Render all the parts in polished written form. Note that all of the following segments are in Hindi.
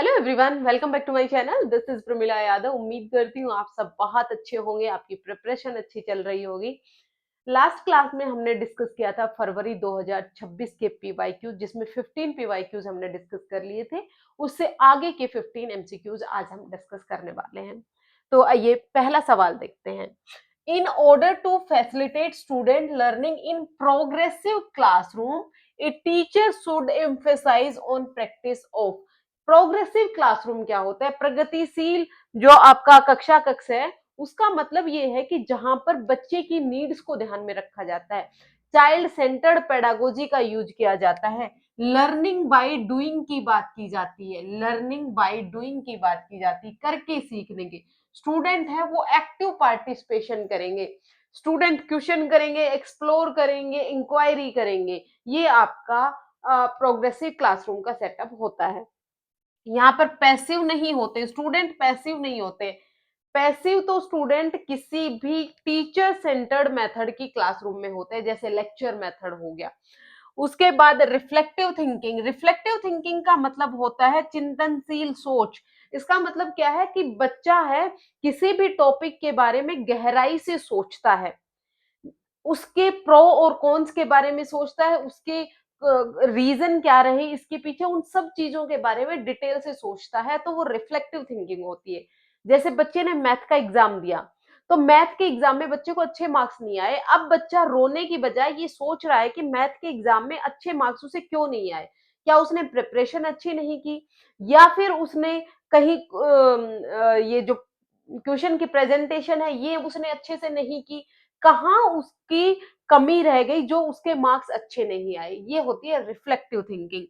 Hello everyone, welcome back to my channel. This is Pramila Yadav. उम्मीद करती हूँ आप सब बहुत अच्छे होंगे, आपकी प्रिपरेशन अच्छी चल रही होगी। लास्ट क्लास में हमने डिस्कस किया था फरवरी 2026 के पीवाईक्यू, जिसमें 15 पीवाईक्यूज हमने डिस्कस कर लिए थे। उससे आगे के 15 एमसीक्यूज आज हम डिस्कस करने वाले हैं। तो आइए पहला सवाल देखते हैं। In order to facilitate student learning in progressive classroom, a teacher should emphasize on practice of। Progressive classroom क्या होता है? प्रगतिशील जो आपका कक्षा कक्ष है, उसका मतलब ये है कि जहां पर बच्चे की नीड्स को ध्यान में रखा जाता है, चाइल्ड सेंटर्ड पेडागोजी का यूज किया जाता है, लर्निंग बाय डूइंग की बात की जाती है, लर्निंग बाय डूइंग की बात की जाती है, करके सीखने की। स्टूडेंट है वो एक्टिव पार्टिसिपेशन करेंगे, स्टूडेंट क्वेश्चन करेंगे, एक्सप्लोर करेंगे, इंक्वायरी करेंगे। ये आपका प्रोग्रेसिव क्लासरूम का सेटअप होता है। यहाँ पर पैसिव नहीं होते स्टूडेंट, पैसिव नहीं होते। पैसिव तो स्टूडेंट किसी भी टीचर सेंटर्ड मेथड की क्लासरूम में होते हैं, जैसे लेक्चर मेथड हो गया। उसके बाद रिफ्लेक्टिव थिंकिंग। रिफ्लेक्टिव थिंकिंग का मतलब होता है चिंतनशील सोच। इसका मतलब क्या है कि बच्चा है किसी भी टॉपिक के बारे में गहराई से सोचता है, उसके प्रो और कॉन्स के बारे में सोचता है, उसके रीजन क्या रहे इसके पीछे, उन सब चीजों के बारे में डिटेल से सोचता है, तो वो रिफ्लेक्टिव थिंकिंग होती है। जैसे बच्चे ने मैथ का एग्जाम दिया, तो मैथ के एग्जाम में बच्चे को अच्छे मार्क्स नहीं आए, अब बच्चा रोने की बजाय ये सोच रहा है कि मैथ के एग्जाम में अच्छे मार्क्स उसे क्यों नहीं आए। क्या उसने प्रिपरेशन अच्छी नहीं की, या फिर उसने कहीं ये जो क्वेश्चन की प्रेजेंटेशन है ये उसने अच्छे से नहीं की, कहाँ उसकी कमी रह गई जो उसके मार्क्स अच्छे नहीं आए। ये होती है रिफ्लेक्टिव थिंकिंग।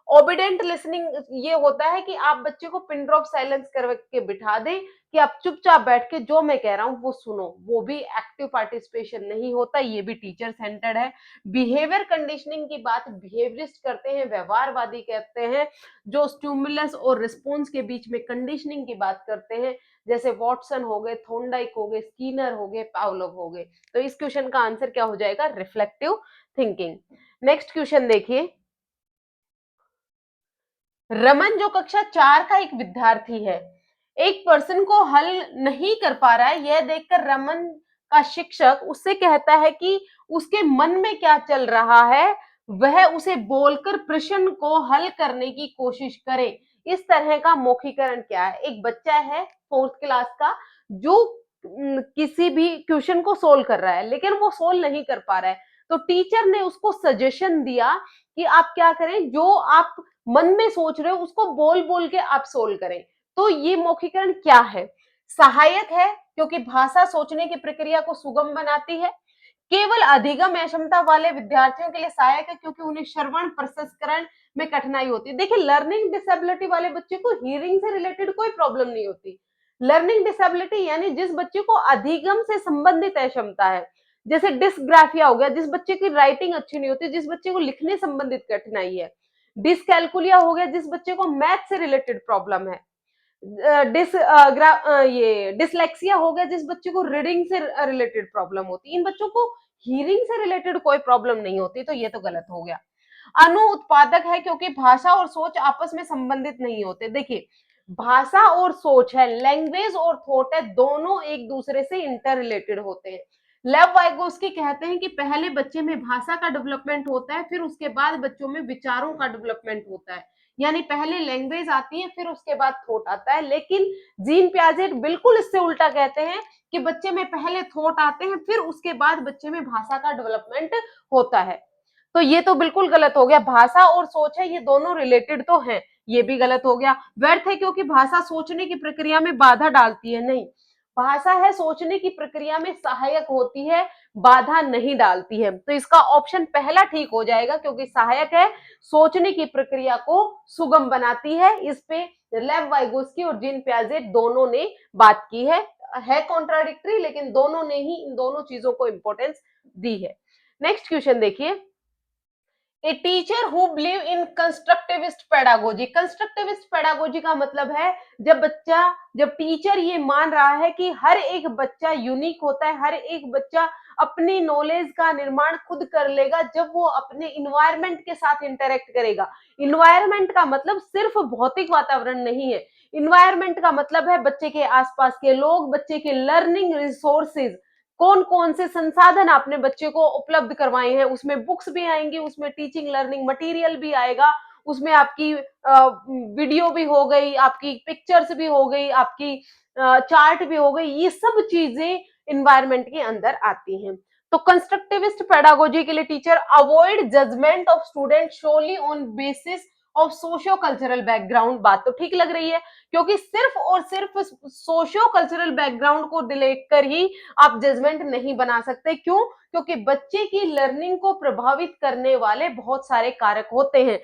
ओबिडेंट लिसनिंग ये होता है कि आप बच्चे को पिन ड्रॉप साइलेंस करके बिठा दें कि आप चुपचाप बैठ के जो मैं कह रहा हूं वो सुनो, वो भी एक्टिव पार्टिसिपेशन नहीं होता, ये भी टीचर सेंटर्ड है। बिहेवियर कंडीशनिंग की बात बिहेवियरिस्ट करते हैं, व्यवहारवादी कहते हैं, जो स्टिमुलस और रिस्पॉन्स के बीच में कंडीशनिंग की बात करते हैं, जैसे वॉटसन हो गए, थोंडाइक हो गए, स्कीनर हो गए, पावलोव हो गए। तो इस क्वेश्चन का आंसर क्या हो जाएगा? Reflective thinking. नेक्स्ट क्वेश्चन देखिए। रमन जो कक्षा 4 का एक विद्यार्थी है, एक पर्सन को हल नहीं कर पा रहा है, यह देखकर रमन का शिक्षक उससे कहता है कि उसके मन में क्या चल रहा है, वह उसे बोलकर प्रश्न को हल करने की कोशिश करे। इस तरह का मौखिकरण क्या है? एक बच्चा है 4th क्लास का, जो किसी भी क्वेश्चन को सोल्व कर रहा है, लेकिन वो सोल्व नहीं कर पा रहा है, तो टीचर ने उसको सजेशन दिया कि आप क्या करें, जो आप मन में सोच रहे हो उसको बोल बोल के आप सोल्व करें। तो ये मौखिकरण क्या है? सहायक है क्योंकि भाषा सोचने की प्रक्रिया को सुगम बनाती है। केवल अधिगम अक्षमता वाले विद्यार्थियों के लिए सहायक है क्योंकि उन्हें श्रवण प्रसंस्करण में कठिनाई होती है। देखिए, लर्निंग डिसेबिलिटी वाले बच्चे को हियरिंग से रिलेटेड कोई प्रॉब्लम नहीं होती। लर्निंग डिसेबिलिटी यानी जिस बच्चे को अधिगम से संबंधित अक्षमता है, जैसे डिस्ग्राफिया हो गया, जिस बच्चे की राइटिंग अच्छी नहीं होती, जिस बच्चे को लिखने संबंधित कठिनाई है। डिसकैलकुलिया हो गया, जिस बच्चे को मैथ से रिलेटेड प्रॉब्लम है। ये डिसलेक्सिया हो गया, जिस बच्चे को रीडिंग से रिलेटेड प्रॉब्लम होती है। इन बच्चों को हियरिंग से रिलेटेड कोई प्रॉब्लम नहीं होती, तो ये तो गलत हो गया। अनु उत्पादक है क्योंकि भाषा और सोच आपस में संबंधित नहीं होते। देखिए, भाषा और सोच है, लैंग्वेज और थॉट है, दोनों एक दूसरे से इंटर रिलेटेड होते हैं। लेव वाइगोस्की कहते हैं कि पहले बच्चे में भाषा का डेवलपमेंट होता है, फिर उसके बाद बच्चों में विचारों का डेवलपमेंट होता है। यानी पहले लैंग्वेज आती है, फिर उसके बाद थॉट आता है। लेकिन जीन पियाजेट बिल्कुल इससे उल्टा कहते हैं कि बच्चे में पहले थॉट आते हैं, फिर उसके बाद बच्चे में भाषा का डेवलपमेंट होता है। तो ये तो बिल्कुल गलत हो गया। भाषा और सोच है, ये दोनों रिलेटेड तो हैं, ये भी गलत हो गया। व्यर्थ है क्योंकि भाषा सोचने की प्रक्रिया में बाधा डालती है। नहीं, भाषा है सोचने की प्रक्रिया में सहायक होती है, बाधा नहीं डालती है। तो इसका ऑप्शन पहला ठीक हो जाएगा, क्योंकि सहायक है, सोचने की प्रक्रिया को सुगम बनाती है। इस पे लेव वाइगोस्की और जीन पियाजेट दोनों ने बात की है कॉन्ट्राडिक्टरी, लेकिन दोनों ने ही इन दोनों चीजों को इंपॉर्टेंस दी है। नेक्स्ट क्वेश्चन देखिए। A teacher who believe in constructivist pedagogy. Constructivist pedagogy का मतलब है जब टीचर ये मान रहा है कि हर एक बच्चा यूनिक होता है, हर एक बच्चा अपनी नॉलेज का निर्माण खुद कर लेगा जब वो अपने इन्वायरमेंट के साथ इंटरेक्ट करेगा। इन्वायरमेंट का मतलब सिर्फ भौतिक वातावरण नहीं है, इन्वायरमेंट का मतलब है बच्चे के आसपास के लोग, बच्चे के लर्निंग रिसोर्सेज, कौन कौन से संसाधन आपने बच्चे को उपलब्ध करवाए हैं, उसमें बुक्स भी आएंगी, उसमें टीचिंग लर्निंग मटेरियल भी आएगा, उसमें आपकी वीडियो भी हो गई, आपकी पिक्चर्स भी हो गई, आपकी चार्ट भी हो गई, ये सब चीजें इन्वायरमेंट के अंदर आती हैं। तो कंस्ट्रक्टिविस्ट पेडागोजी के लिए teacher avoid judgement of student solely on basis of socio cultural background. बात तो ठीक लग रही है, क्योंकि सिर्फ और सिर्फ सोशियो कल्चरल बैकग्राउंड को लेकर ही आप जजमेंट नहीं बना सकते। क्यों? क्योंकि बच्चे की लर्निंग को प्रभावित करने वाले बहुत सारे कारक होते हैं।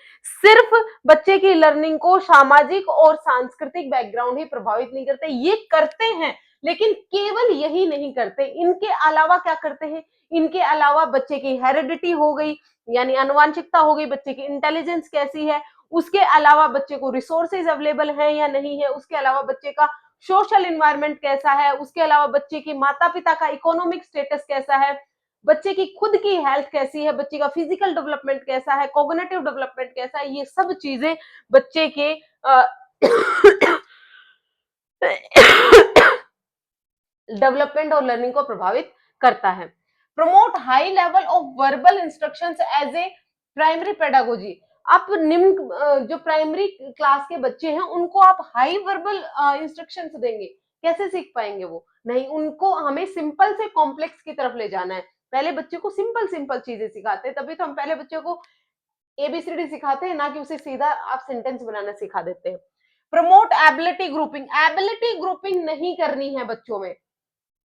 सिर्फ बच्चे की लर्निंग को सामाजिक और सांस्कृतिक बैकग्राउंड ही प्रभावित नहीं करते, ये करते हैं, लेकिन केवल यही नहीं करते, इनके अलावा क्या करते हैं? इनके अलावा बच्चे की हेरिडिटी हो गई, यानी आनुवंशिकता हो गई, बच्चे की इंटेलिजेंस कैसी है, उसके अलावा बच्चे को रिसोर्सेज अवेलेबल है या नहीं है, उसके अलावा बच्चे का सोशल एनवायरनमेंट कैसा है, उसके अलावा बच्चे की माता पिता का इकोनॉमिक स्टेटस कैसा है, बच्चे की खुद की हेल्थ कैसी है, बच्चे का फिजिकल डेवलपमेंट कैसा है, कॉग्निटिव डेवलपमेंट कैसा है, ये सब चीजें बच्चे के डेवलपमेंट और लर्निंग को प्रभावित करता है। Promote high level of verbal instructions as a primary pedagogy. आप निम्न जो प्राइमरी क्लास के बच्चे हैं उनको आप हाई वर्बल इंस्ट्रक्शंस देंगे, कैसे सीख पाएंगे वो? नहीं, उनको हमें सिंपल से कॉम्प्लेक्स की तरफ ले जाना है। पहले बच्चे को सिंपल सिंपल चीजें सिखाते हैं, तभी तो हम पहले बच्चे को एबीसीडी सिखाते हैं, ना कि उसे सीधा आप सेंटेंस बनाना सिखा देते हैं। Promote ability grouping. Ability grouping नहीं करनी है बच्चों में,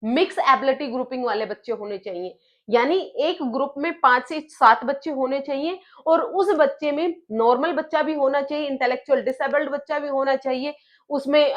मिक्स एबिलिटी ग्रुपिंग वाले बच्चे होने चाहिए, यानी एक ग्रुप में 5 से 7 बच्चे होने चाहिए और उस बच्चे में नॉर्मल बच्चा भी होना चाहिए, इंटेलेक्चुअल डिसेबल्ड बच्चा भी होना चाहिए, उसमें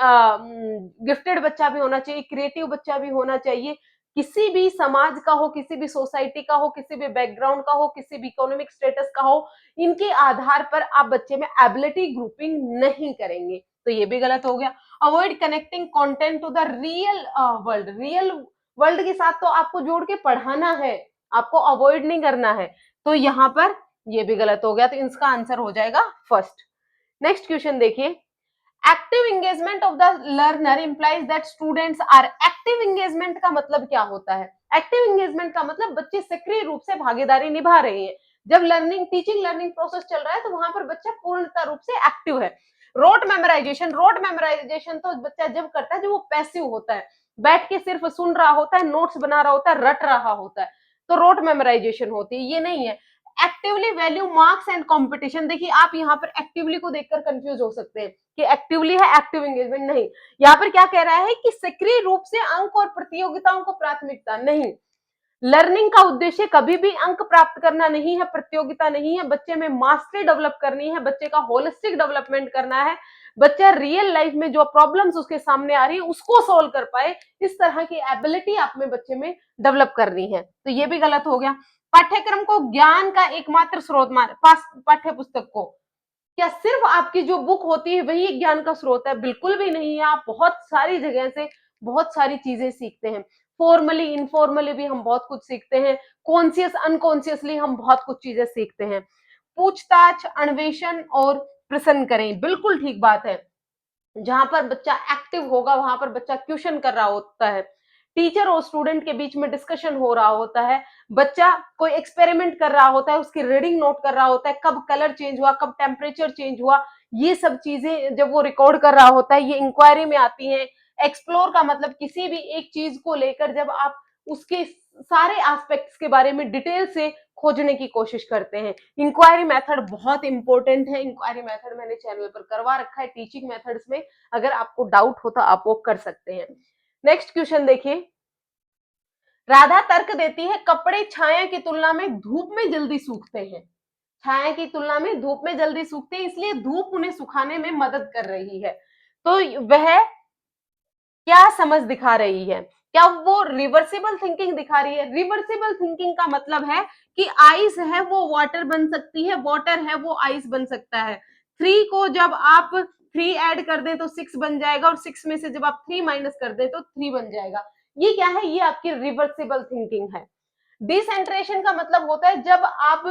गिफ्टेड बच्चा भी होना चाहिए, क्रिएटिव बच्चा भी होना चाहिए। किसी भी समाज का हो, किसी भी सोसाइटी का हो, किसी भी बैकग्राउंड का हो, किसी भी इकोनॉमिक स्टेटस का हो, इनके आधार पर आप बच्चे में एबिलिटी ग्रुपिंग नहीं करेंगे, तो ये भी गलत हो गया। Avoid connecting content to the real world. Real world के साथ तो आपको जोड़ के पढ़ाना है, आपको अवॉइड नहीं करना है, तो यहाँ पर ये भी गलत हो गया, तो इसका आंसर हो जाएगा फर्स्ट। नेक्स्ट क्वेश्चन देखिए, active engagement of the learner implies that students are active. Engagement का मतलब क्या होता है? एक्टिव एंगेजमेंट का मतलब बच्चे सक्रिय रूप से भागीदारी निभा रहे हैं। जब लर्निंग टीचिंग लर्निंग प्रोसेस चल रहा है तो वहां पर बच्चा पूर्णतः रूप से एक्टिव है। रोट मेमोराइजेशन तो बच्चा जब करता है जब वो पैसिव होता है, बैठ के सिर्फ सुन रहा होता है, नोट्स बना रहा होता है, रट रहा होता है, तो रोट मेमोराइजेशन होती है, ये नहीं है। Actively value marks and competition. देखिए आप यहाँ पर एक्टिवली को देखकर कंफ्यूज हो सकते हैं कि एक्टिवली है, एक्टिव एंगेजमेंट नहीं। यहाँ पर क्या कह रहा है कि सक्रिय रूप से अंक और प्रतियोगिताओं को प्राथमिकता नहीं। लर्निंग का उद्देश्य कभी भी अंक प्राप्त करना नहीं है, प्रतियोगिता नहीं है, बच्चे में मास्टरी डेवलप करनी है, बच्चे का होलिस्टिक डेवलपमेंट करना है, बच्चा रियल लाइफ में जो प्रॉब्लम्स उसके सामने आ रही है उसको सोल्व कर पाए, इस तरह की एबिलिटी आप में बच्चे में डेवलप करनी है, तो ये भी गलत हो गया। पाठ्यक्रम को ज्ञान का एकमात्र स्रोत मान, पाठ्य पुस्तक को क्या सिर्फ आपकी जो बुक होती है वही ज्ञान का स्रोत है? बिल्कुल भी नहीं है, आप बहुत सारी जगह से बहुत सारी चीजें सीखते हैं, फॉर्मली इनफॉर्मली भी हम बहुत कुछ सीखते हैं, कॉन्शियस अनकॉन्शियसली हम बहुत कुछ चीजें सीखते हैं। पूछताछ, अन्वेषण और प्रश्न करें, बिल्कुल ठीक बात है। जहां पर बच्चा एक्टिव होगा वहां पर बच्चा क्वेश्चन कर रहा होता है, टीचर और स्टूडेंट के बीच में डिस्कशन हो रहा होता है, बच्चा कोई एक्सपेरिमेंट कर रहा होता है, उसकी रीडिंग नोट कर रहा होता है, कब कलर चेंज हुआ, कब टेम्परेचर चेंज हुआ, ये सब चीजें जब वो रिकॉर्ड कर रहा होता है ये इंक्वायरी में आती है। एक्सप्लोर का मतलब किसी भी एक चीज को लेकर जब आप उसके सारे एस्पेक्ट्स के बारे में डिटेल से खोजने की कोशिश करते हैं। इंक्वायरी मेथड बहुत इंपॉर्टेंट है, इंक्वायरी मेथड मैंने चैनल पर करवा रखा है टीचिंग मेथड्स में, अगर आपको डाउट हो तो आप वो कर सकते हैं। नेक्स्ट क्वेश्चन देखिए, राधा तर्क देती है कपड़े छाया की तुलना में धूप में जल्दी सूखते हैं। छाया की तुलना में धूप में जल्दी सूखते हैं, इसलिए धूप उन्हें सुखाने में मदद कर रही है। तो वह क्या समझ दिखा रही है? क्या वो रिवर्सिबल थिंकिंग दिखा रही है? रिवर्सिबल थिंकिंग का मतलब है कि आइस है वो वाटर बन सकती है, वाटर है वो आइस बन सकता है। 3 को जब आप 3 ऐड कर दें तो 6 बन जाएगा और 6 में से जब आप 3 माइनस कर दें तो 3 बन जाएगा। ये क्या है? ये आपकी रिवर्सिबल थिंकिंग है। डिसेंट्रेशन का मतलब होता है जब आप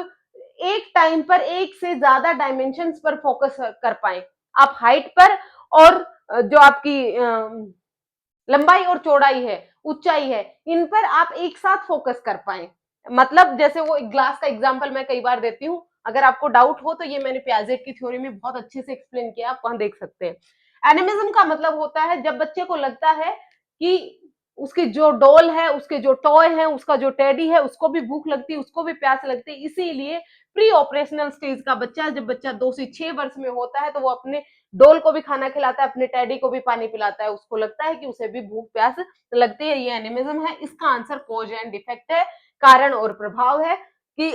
एक टाइम पर एक से ज्यादा डायमेंशंस पर फोकस कर पाए। आप हाइट पर और जो आपकी लंबाई और चौड़ाई है, ऊंचाई है, इन पर आप एक साथ फोकस कर पाए। मतलब जैसे वो एक ग्लास का एग्जांपल मैं कई बार देती हूँ, अगर आपको डाउट हो तो ये मैंने पियाजेट की थ्योरी में बहुत अच्छे से एक्सप्लेन किया, आप वहां देख सकते हैं। एनिमिज्म का मतलब होता है जब बच्चे को लगता है कि उसकी जो डॉल है, उसके जो टॉय है, उसका जो टेडी है, उसको भी भूख लगती है, उसको भी प्यास लगती है। इसीलिए प्री ऑपरेशनल स्टेज का बच्चा, जब बच्चा 2 से 6 वर्ष में होता है, तो वो अपने डोल को भी खाना खिलाता है, अपने टेडी को भी पानी पिलाता है, उसको लगता है कि उसे भी भूख प्यास लगती है। ये एनिमिज्म है। इसका आंसर कॉज एंड इफेक्ट है, कारण और प्रभाव है कि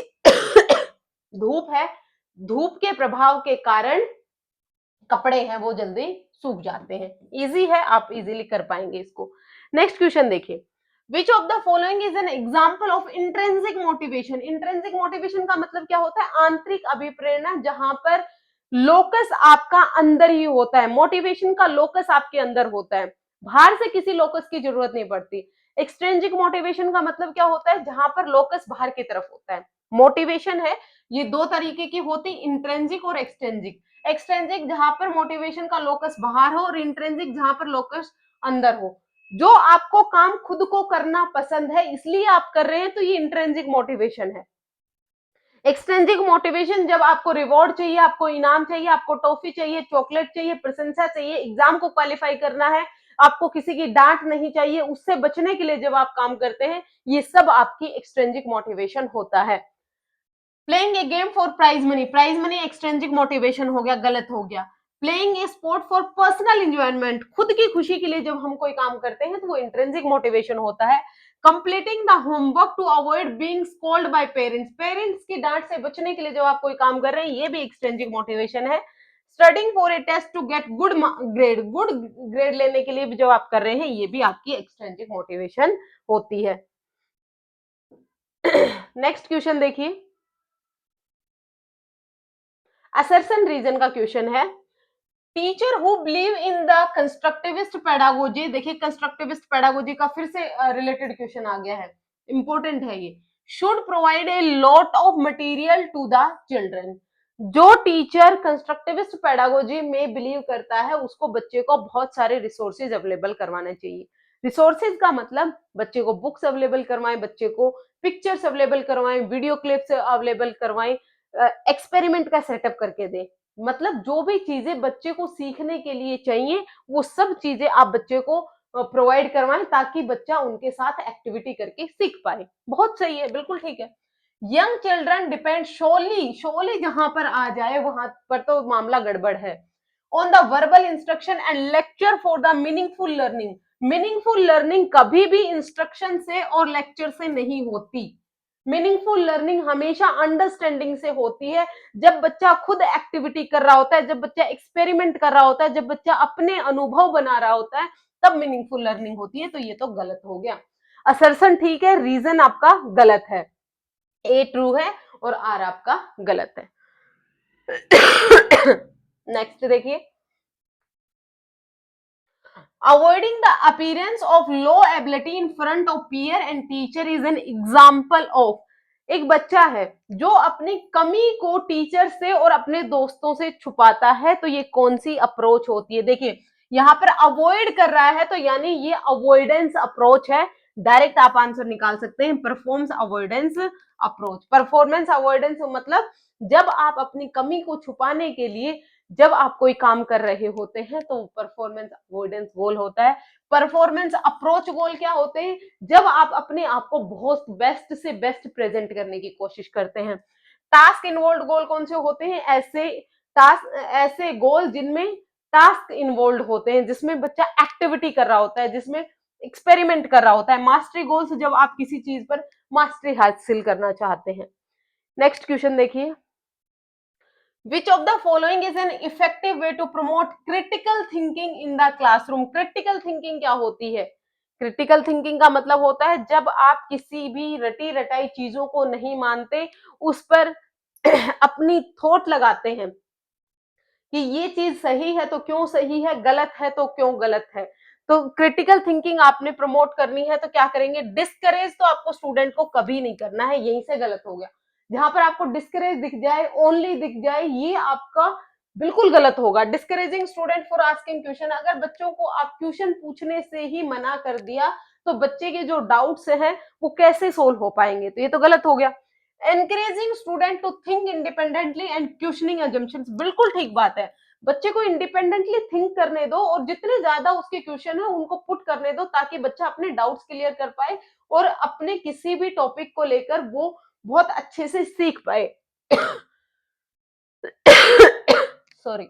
धूप है, धूप के प्रभाव के कारण कपड़े हैं वो जल्दी सूख जाते हैं। इजी है, आप इजीली कर पाएंगे इसको। नेक्स्ट क्वेश्चन देखिए, विच of the following is an example of intrinsic motivation. Intrinsic motivation का मतलब क्या होता है? आंतरिक अभिप्रेरणा, जहां पर लोकस आपका अंदर ही होता है। मोटिवेशन का लोकस आपके अंदर होता है, बाहर से किसी लोकस की जरूरत नहीं पड़ती। एक्सट्रेंजिक मोटिवेशन का मतलब क्या होता है? जहां पर लोकस बाहर की तरफ होता है। मोटिवेशन है, ये दो तरीके की होती, इंट्रेंजिक और एक्सट्रेंजिक। एक्सट्रेंजिक जहां पर मोटिवेशन का लोकस बाहर हो, और इंट्रेंसिक जहां पर लोकस अंदर हो। जो आपको काम खुद को करना पसंद है इसलिए आप कर रहे हैं, तो ये इंट्रेंसिक मोटिवेशन है। एक्सट्रेंजिक मोटिवेशन जब आपको रिवॉर्ड चाहिए, आपको इनाम चाहिए, आपको टॉफी चाहिए, चॉकलेट चाहिए, प्रशंसा चाहिए, एग्जाम को क्वालिफाई करना है, आपको किसी की डांट नहीं चाहिए, उससे बचने के लिए जब आप काम करते हैं, ये सब आपकी एक्सट्रेंजिक मोटिवेशन होता है। Playing a game for prize money, prize money extrinsic motivation हो गया, गलत हो गया। Playing a sport for personal enjoyment, खुद की खुशी के लिए जब हम कोई काम करते हैं तो वो इंट्रिंसिक मोटिवेशन होता है। Completing the homework to avoid being scolded by parents, parents की डांट से बचने के लिए जब आप कोई काम कर रहे हैं, ये भी एक्सट्रेंजिक मोटिवेशन है। Studying for a test to get good grade, good grade लेने के लिए भी जब आप कर रहे हैं, ये भी आपकी एक्सट्रेंजिक मोटिवेशन होती है। नेक्स्ट क्वेश्चन देखिए, असर्शन रीजन का क्वेश्चन है। Teacher who believe in the constructivist pedagogy, देखिए कंस्ट्रक्टिविस्ट पेडागोजी का फिर से रिलेटेड क्वेश्चन आ गया है, इंपॉर्टेंट है ये। Should provide a lot of material to the children, जो टीचर कंस्ट्रक्टिविस्ट पेडागोजी में बिलीव करता है उसको बच्चे को बहुत सारे रिसोर्सेज अवेलेबल करवाने चाहिए। रिसोर्सेज का मतलब बच्चे को बुक्स अवेलेबल करवाएं, बच्चे को पिक्चर्स अवेलेबल करवाएं, वीडियो क्लिप्स अवेलेबल करवाएं, एक्सपेरिमेंट का सेटअप करके दें। मतलब जो भी चीजें बच्चे को सीखने के लिए चाहिए, वो सब चीजें आप बच्चे को प्रोवाइड करवाएं, ताकि बच्चा उनके साथ एक्टिविटी करके सीख पाए। बहुत सही है, बिल्कुल ठीक है। यंग चिल्ड्रन डिपेंड शोली, शोली जहां पर आ जाए वहां पर तो मामला गड़बड़ है। On the verbal instruction and lecture for the meaningful learning, meaningful learning कभी भी इंस्ट्रक्शन से और लेक्चर से नहीं होती। मीनिंगफुल लर्निंग हमेशा अंडरस्टैंडिंग से होती है। जब बच्चा खुद एक्टिविटी कर रहा होता है, जब बच्चा एक्सपेरिमेंट कर रहा होता है, जब बच्चा अपने अनुभव बना रहा होता है, तब मीनिंगफुल लर्निंग होती है। तो ये तो गलत हो गया। असर्शन ठीक है, रीजन आपका गलत है। ए ट्रू है और आर आपका गलत है। नेक्स्ट देखिए, avoiding the appearance of low ability in front of peer and teacher is an example of. एक बच्चा है जो अपनी कमी को टीचर से और अपने दोस्तों से छुपाता है, तो ये कौन सी अप्रोच होती है? देखिए यहाँ पर अवॉइड कर रहा है, तो यानी ये अवॉइडेंस अप्रोच है। डायरेक्ट आप आंसर निकाल सकते हैं, performance avoidance approach. Performance avoidance मतलब जब आप अपनी कमी को छुपाने के लिए जब आप कोई काम कर रहे होते हैं, तो परफॉर्मेंस अवॉइडेंस गोल होता है। परफॉर्मेंस अप्रोच गोल क्या होते हैं? जब आप अपने आप को बहुत बेस्ट से बेस्ट प्रेजेंट करने की कोशिश करते हैं। टास्क इन्वॉल्व गोल कौन से होते हैं? ऐसे टास्क, ऐसे गोल जिनमें टास्क इन्वॉल्व होते हैं, जिसमें बच्चा एक्टिविटी कर रहा होता है, जिसमें एक्सपेरिमेंट कर रहा होता है। मास्टरी गोल्स जब आप किसी चीज पर मास्टरी हासिल करना चाहते हैं। नेक्स्ट क्वेश्चन देखिए, Which of the following is an effective way to promote critical thinking in the classroom? Critical thinking क्या होती है? Critical thinking का मतलब होता है जब आप किसी भी रटी रटाई चीजों को नहीं मानते, उस पर अपनी थॉट लगाते हैं कि ये चीज सही है तो क्यों सही है, गलत है तो क्यों गलत है। तो क्रिटिकल थिंकिंग आपने प्रमोट करनी है तो क्या करेंगे, डिस्करेज तो आपको स्टूडेंट को कभी नहीं करना है, यहीं से गलत हो गया। जहां पर आपको डिस्करेज दिख जाए, ओनली दिख जाए, ये आपका बिल्कुल गलत होगा। Discouraging student for asking question, अगर बच्चों को आप क्वेश्चन पूछने से ही मना कर दिया तो बच्चे के जो डाउट्स हैं वो कैसे सोल्व हो पाएंगे, तो ये तो गलत हो गया। Encouraging student to think independently and questioning assumptions, बिल्कुल ठीक बात है। बच्चे को इंडिपेंडेंटली थिंक करने दो और जितने ज्यादा उसके क्वेश्चन है उनको पुट करने दो ताकि बच्चा अपने डाउट्स क्लियर कर पाए और अपने किसी भी टॉपिक को लेकर वो बहुत अच्छे से सीख पाए। Sorry.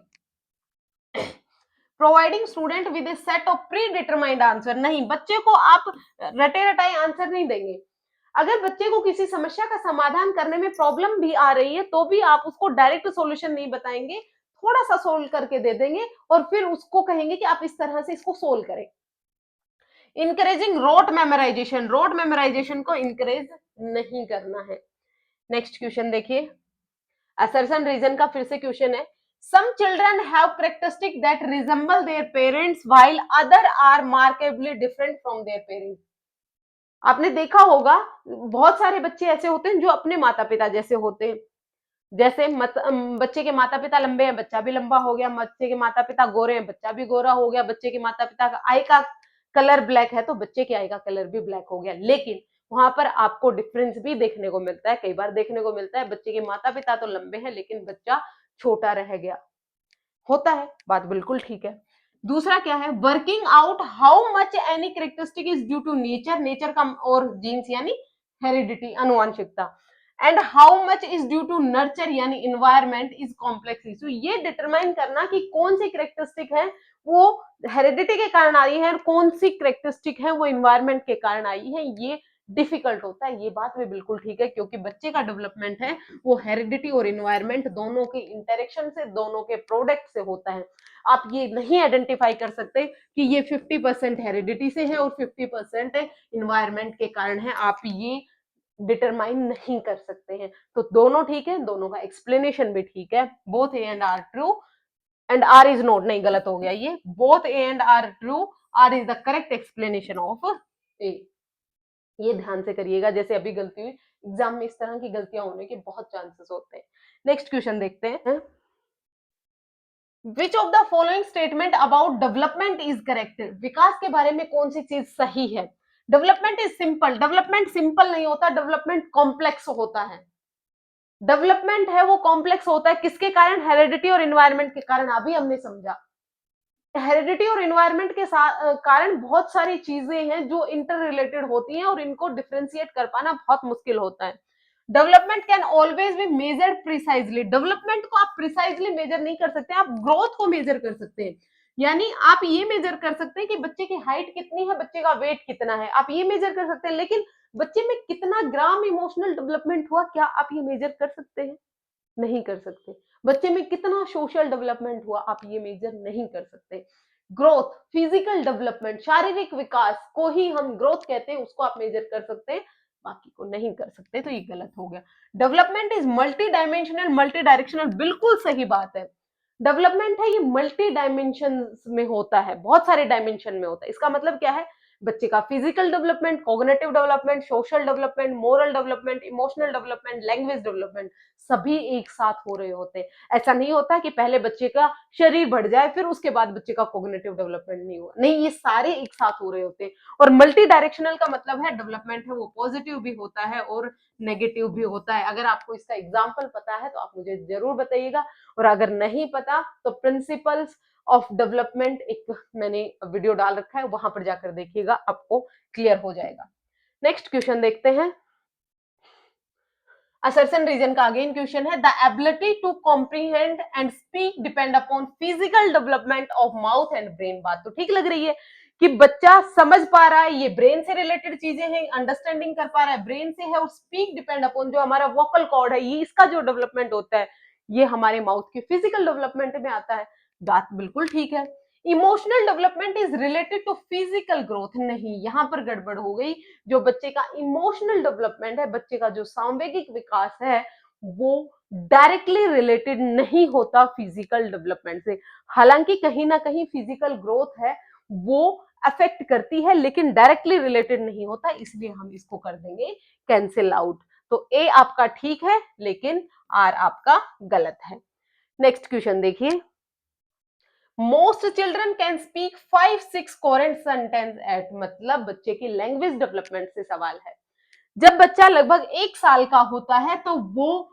Providing student with A set of pre determined answer, नहीं, बच्चे को आप रटे रटाए आंसर नहीं देंगे। अगर बच्चे को किसी समस्या का समाधान करने में प्रॉब्लम भी आ रही है तो भी आप उसको डायरेक्ट सॉल्यूशन नहीं बताएंगे, थोड़ा सा सोल्व करके दे देंगे और फिर उसको कहेंगे कि आप इस तरह से इसको सोल्व करें। इंकरेजिंग रोड मेमोराइजेशन को इंकरेज नहीं करना है। नेक्स्ट क्वेश्चन देखिए, असर्शन रीजन का फिर से क्वेश्चन है। Some children have characteristic that resemble their parents while other are markedly different from their parents. आपने देखा होगा बहुत सारे बच्चे ऐसे होते हैं जो अपने माता पिता जैसे होते हैं। जैसे बच्चे के माता पिता लंबे हैं, बच्चा भी लंबा हो गया, बच्चे के माता पिता गोरे हैं, बच्चा भी गोरा हो गया, बच्चे के माता पिता का आई का कलर ब्लैक है तो बच्चे के आई का कलर भी ब्लैक हो गया। लेकिन वहां पर आपको डिफरेंस भी देखने को मिलता है, कई बार देखने को मिलता है बच्चे के माता पिता तो लंबे हैं लेकिन बच्चा छोटा रह गया, होता है, बात बिल्कुल ठीक है। दूसरा क्या है, working out how much any characteristic is due to nature, nature का और जीन्स यानी हेरिडिटी अनुवांशिकता, and how much is due to nurture यानी इन्वायरमेंट इज कॉम्प्लेक्स इशू। ये डिटरमाइन करना कि कौन सी कैरेक्टरिस्टिक है वो हेरिडिटी के कारण आई है और कौन सी कैरेक्टरिस्टिक है वो इन्वायरमेंट के कारण आई है, ये डिफिकल्ट होता है। ये बात भी बिल्कुल ठीक है क्योंकि बच्चे का डेवलपमेंट है वो हेरिडिटी और इन्वायरमेंट दोनों के इंटरेक्शन से, दोनों के प्रोडक्ट से होता है। आप ये नहीं आइडेंटिफाई कर सकते कि ये 50% हेरिडिटी से है और 50% इन्वायरमेंट के कारण है, आप ये डिटरमाइन नहीं कर सकते हैं। तो दोनों ठीक है, दोनों का एक्सप्लेनेशन भी ठीक है, both A and R true and R is not, नहीं गलत हो गया ये, both A and R true, R is the correct explanation of A. ये ध्यान से करिएगा, जैसे अभी गलती हुई, एग्जाम में इस तरह की गलतियां होने के बहुत चांसेस होते हैं। नेक्स्ट क्वेश्चन देखते हैं, which of the following statement about development is correct, विकास के बारे में कौन सी चीज सही है। डेवलपमेंट इज सिंपल, डेवलपमेंट सिंपल नहीं होता, डेवलपमेंट कॉम्प्लेक्स होता है। डेवलपमेंट है वो कॉम्प्लेक्स होता है, किसके कारण, हेरिडिटी और इन्वायरमेंट के कारण, अभी हमने समझा। हेरिडिटी और इन्वायरमेंट के कारण बहुत सारी चीजें हैं जो इंटर रिलेटेड होती हैं और इनको डिफरेंशिएट कर पाना बहुत मुश्किल होता है। Development can always be measured precisely, development को आप प्रिसाइजली मेजर नहीं कर सकते, आप ग्रोथ को मेजर कर सकते हैं। यानी आप ये मेजर कर सकते हैं कि बच्चे की हाइट कितनी है, बच्चे का वेट कितना है, आप ये मेजर कर सकते हैं, लेकिन बच्चे में कितना ग्राम इमोशनल डेवलपमेंट हुआ, क्या आप ये मेजर कर सकते हैं, नहीं कर सकते। बच्चे में कितना सोशल डेवलपमेंट हुआ, आप ये मेजर नहीं कर सकते। ग्रोथ, फिजिकल डेवलपमेंट, शारीरिक विकास को ही हम ग्रोथ कहते हैं, उसको आप मेजर कर सकते हैं, बाकी को नहीं कर सकते, तो ये गलत हो गया। Development is multi dimensional multi directional, बिल्कुल सही बात है। डेवलपमेंट है ये मल्टी डायमेंशन में होता है, बहुत सारे डायमेंशन में होता है। इसका मतलब क्या है, बच्चे का physical development, cognitive development, social development, moral development, emotional development, language development, सभी एक साथ हो रहे होते हैं। ऐसा नहीं होता कि पहले बच्चे का शरीर बढ़ जाए फिर उसके बाद बच्चे का कॉग्निटिव डेवलपमेंट नहीं हुआ, नहीं, ये सारे एक साथ हो रहे होते हैं। और मल्टी डायरेक्शनल का मतलब है डेवलपमेंट है वो पॉजिटिव भी होता है और नेगेटिव भी होता है। अगर आपको इसका एग्जाम्पल पता है तो आप मुझे जरूर बताइएगा, और अगर नहीं पता तो प्रिंसिपल्स ऑफ डेवलपमेंट एक मैंने वीडियो डाल रखा है, वहां पर जाकर देखिएगा, आपको क्लियर हो जाएगा। नेक्स्ट क्वेश्चन देखते हैं, असर्शन रीजन का अगेन क्वेश्चन है, the ability to comprehend and speak depend upon physical development of mouth and brain. बात तो ठीक लग रही है कि बच्चा समझ पा रहा है, ये ब्रेन से रिलेटेड चीजें हैं, अंडरस्टैंडिंग कर पा रहा है, ब्रेन से है, और स्पीक डिपेंड अपॉन जो हमारा वोकल कॉर्ड है, ये इसका जो डेवलपमेंट होता है ये हमारे माउथ के फिजिकल डेवलपमेंट में आता है। बात बिल्कुल ठीक है। Emotional development is related to physical growth, नहीं, यहां पर गड़बड़ हो गई। जो बच्चे का इमोशनल डेवलपमेंट है, बच्चे का जो सांवेगिक विकास है, वो डायरेक्टली रिलेटेड नहीं होता फिजिकल डेवलपमेंट से। हालांकि कहीं ना कहीं फिजिकल ग्रोथ है वो अफेक्ट करती है लेकिन डायरेक्टली रिलेटेड नहीं होता, इसलिए हम इसको कर देंगे कैंसिल आउट। तो ए आपका ठीक है लेकिन आर आपका गलत है। नेक्स्ट क्वेश्चन देखिए, most children can speak 5-6 coherent sentence at, मतलब बच्चे की लैंग्वेज डेवलपमेंट से सवाल है। जब बच्चा लगभग 1 साल का होता है तो वो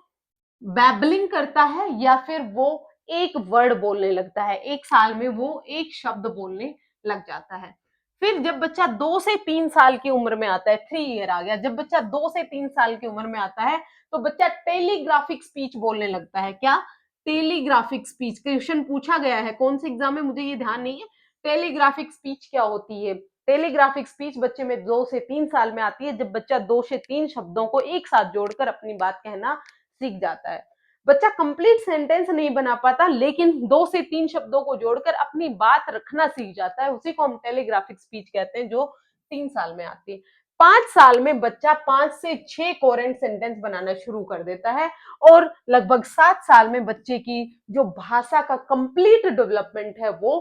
बैबलिंग करता है या फिर वो एक वर्ड बोलने लगता है, 1 साल में वो एक शब्द बोलने लग जाता है। फिर जब बच्चा 2 से 3 साल की उम्र में आता है, 3 ईयर आ गया, जब बच्चा 2 से 3 साल की उम्र में आता है तो बच्चा टेलीग्राफिक स्पीच बोलने लगता है। क्या? टेलीग्राफिक स्पीच क्वेश्चन पूछा गया है, कौन से एग्जाम में मुझे ये ध्यान नहीं है। टेलीग्राफिक स्पीच क्या होती है? टेलीग्राफिक स्पीच बच्चे में 2 से 3 साल में आती है, जब बच्चा 2 से 3 शब्दों को एक साथ जोड़कर अपनी बात कहना सीख जाता है। बच्चा कंप्लीट सेंटेंस नहीं बना पाता लेकिन 2 से 3 शब्दों को जोड़कर अपनी बात रखना सीख जाता है, उसी को हम टेलीग्राफिक स्पीच कहते हैं, जो 3 साल में आती है। 5 साल में बच्चा 5 से 6 कोहेरेंट सेंटेंस बनाना शुरू कर देता है और लगभग 7 साल में बच्चे की जो भाषा का कंप्लीट डेवलपमेंट है वो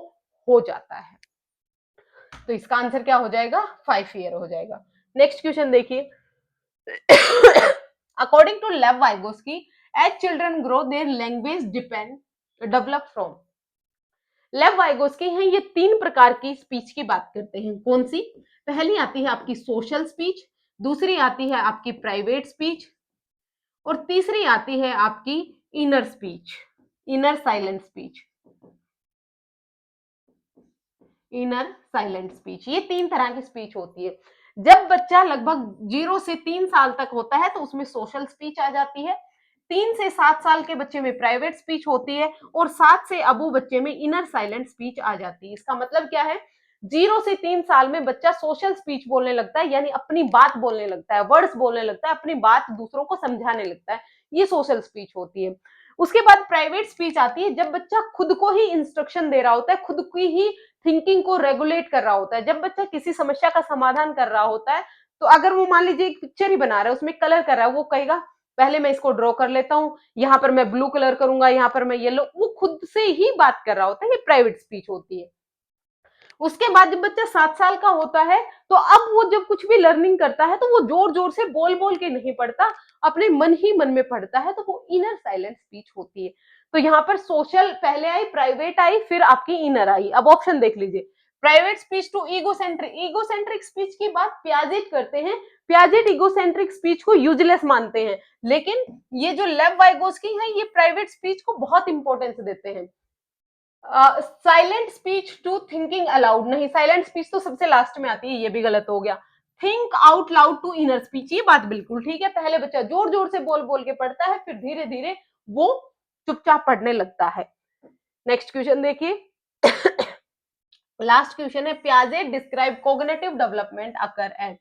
हो जाता है। तो इसका आंसर क्या हो जाएगा? 5 ईयर हो जाएगा। नेक्स्ट क्वेश्चन देखिए, according to Lev Vygotsky, as children grow their language develop from। लेव वाइगोस्की हैं, ये 3 प्रकार की स्पीच की बात करते हैं। कौन सी? पहली आती है आपकी सोशल स्पीच, दूसरी आती है आपकी प्राइवेट स्पीच और तीसरी आती है आपकी inner speech, inner silent speech, inner silent speech. ये 3 तरह की स्पीच होती है। जब बच्चा लगभग 0 से 3 साल तक होता है तो उसमें सोशल स्पीच आ जाती है, 3 से 7 साल के बच्चे में प्राइवेट स्पीच होती है और 7 से अबू बच्चे में इनर साइलेंट स्पीच आ जाती है। इसका मतलब क्या है? 0 से 3 साल में बच्चा सोशल स्पीच बोलने लगता है, यानी अपनी बात बोलने लगता है, वर्ड्स बोलने लगता है, अपनी बात दूसरों को समझाने लगता है, ये सोशल स्पीच होती है। उसके बाद प्राइवेट स्पीच आती है, जब बच्चा खुद को ही इंस्ट्रक्शन दे रहा होता है, खुद की ही थिंकिंग को रेगुलेट कर रहा होता है। जब बच्चा किसी समस्या का समाधान कर रहा होता है, तो अगर वो मान लीजिए एक पिक्चर ही बना रहा है, उसमें कलर कर रहा है, वो कहेगा पहले मैं इसको ड्रॉ कर लेता हूँ, यहाँ पर मैं ब्लू कलर करूंगा, यहाँ पर मैं येलो, वो खुद से ही बात कर रहा होता है, ये प्राइवेट स्पीच होती है। उसके बाद जब बच्चा 7 साल का होता है तो अब वो जब कुछ भी लर्निंग करता है तो वो जोर जोर से बोल बोल के नहीं पढ़ता, अपने मन ही मन में पढ़ता है, तो वो इनर साइलेंट स्पीच होती है। तो यहाँ पर सोशल पहले आई, प्राइवेट आई, फिर आपकी इनर आई। अब ऑप्शन देख लीजिए, private speech to egocentric, egocentric speech की बात पियाजेट करते हैं, पियाजेट ईगोसेंट्रिक स्पीच को यूजलेस मानते हैं, लेकिन ये जो लेव वाइगोस्की है ये प्राइवेट स्पीच को बहुत इंपॉर्टेंस देते हैं। Silent speech to thinking aloud, नहीं, साइलेंट स्पीच तो सबसे लास्ट में आती है, ये भी गलत हो गया। Think out loud to inner speech, ये बात बिल्कुल ठीक है। पहले बच्चा जोर जोर से बोल बोल के पढ़ता है, फिर धीरे धीरे वो चुपचाप पढ़ने लगता है। नेक्स्ट क्वेश्चन देखिए, लास्ट क्वेश्चन है, Piaget describe cognitive development occur at.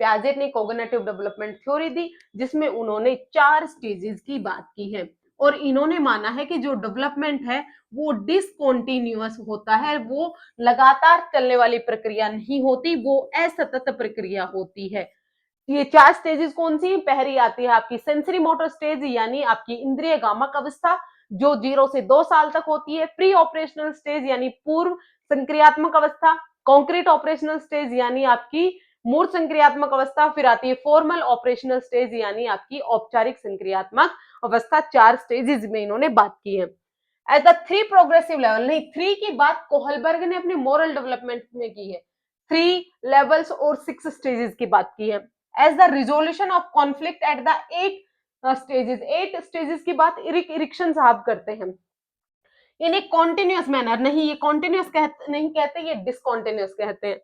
Piaget ने कोग्निटिव डेवलपमेंट थ्योरी दी जिसमें उन्होंने 4 स्टेजेस की बात की है और इन्होंने माना है कि जो डेवलपमेंट है वो डिसकॉन्टिन्यूअस होता है, वो लगातार चलने वाली प्रक्रिया नहीं होती, वो असतत प्रक्रिया होती है। ये 4 स्टेजेस कौन सी? पहली आती है आपकी सेंसरी मोटर स्टेज, यानी आपकी इंद्रिय गामक अवस्था, जो 0 से 2 साल तक होती है। प्री ऑपरेशनल स्टेज यानी पूर्व संक्रियात्मक अवस्था, कॉन्क्रीट ऑपरेशनल स्टेज यानी आपकी मूर्त संक्रियात्मक अवस्था, फिर आती है फॉर्मल ऑपरेशनल स्टेज यानी आपकी औपचारिक संक्रियात्मक अवस्था। 4 स्टेजेस में इन्होंने बात की है। एट द 3 प्रोग्रेसिव लेवल, नहीं, 3 की बात कोहलबर्ग ने अपने मोरल डेवलपमेंट में की है, 3 लेवल्स और 6 स्टेजेस की बात की है। As the resolution of conflict at the 8 stages, 8 stages की बात इरिक इरिक्शन साहब करते हैं। इन एक कॉन्टिन्यूअस मैनर, नहीं ये कॉन्टिन्यूअस नहीं कहते, ये डिसकॉन्टिन्यूअस कहते हैं।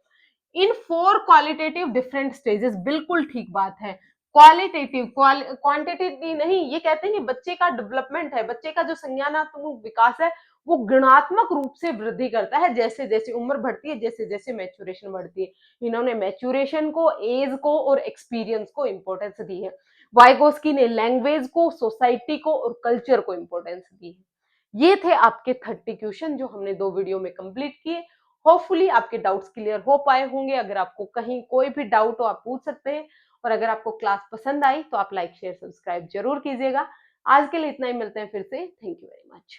इन 4 क्वालिटेटिव डिफरेंट स्टेजेस, बिल्कुल ठीक बात है। क्वालिटेटिव, क्वांटिटेटिव नहीं, ये कहते हैं कि बच्चे का डेवलपमेंट है, बच्चे का जो संज्ञानात्मक विकास है वो गुणात्मक रूप से वृद्धि करता है जैसे जैसे उम्र बढ़ती है, जैसे जैसे मैच्योरेशन बढ़ती है। इन्होंने मैच्योरेशन को, एज को और एक्सपीरियंस को इंपॉर्टेंस दी है। वाइगोस्की ने लैंग्वेज को, सोसाइटी को और कल्चर को इंपॉर्टेंस दी है। ये थे आपके 30 क्वेश्चन जो हमने 2 वीडियो में कंप्लीट किए। होपफुली आपके डाउट्स क्लियर हो पाए होंगे। अगर आपको कहीं कोई भी डाउट हो आप पूछ सकते हैं और अगर आपको क्लास पसंद आई तो आप लाइक शेयर सब्सक्राइब जरूर कीजिएगा। आज के लिए इतना ही, मिलते हैं फिर से। Thank you very much.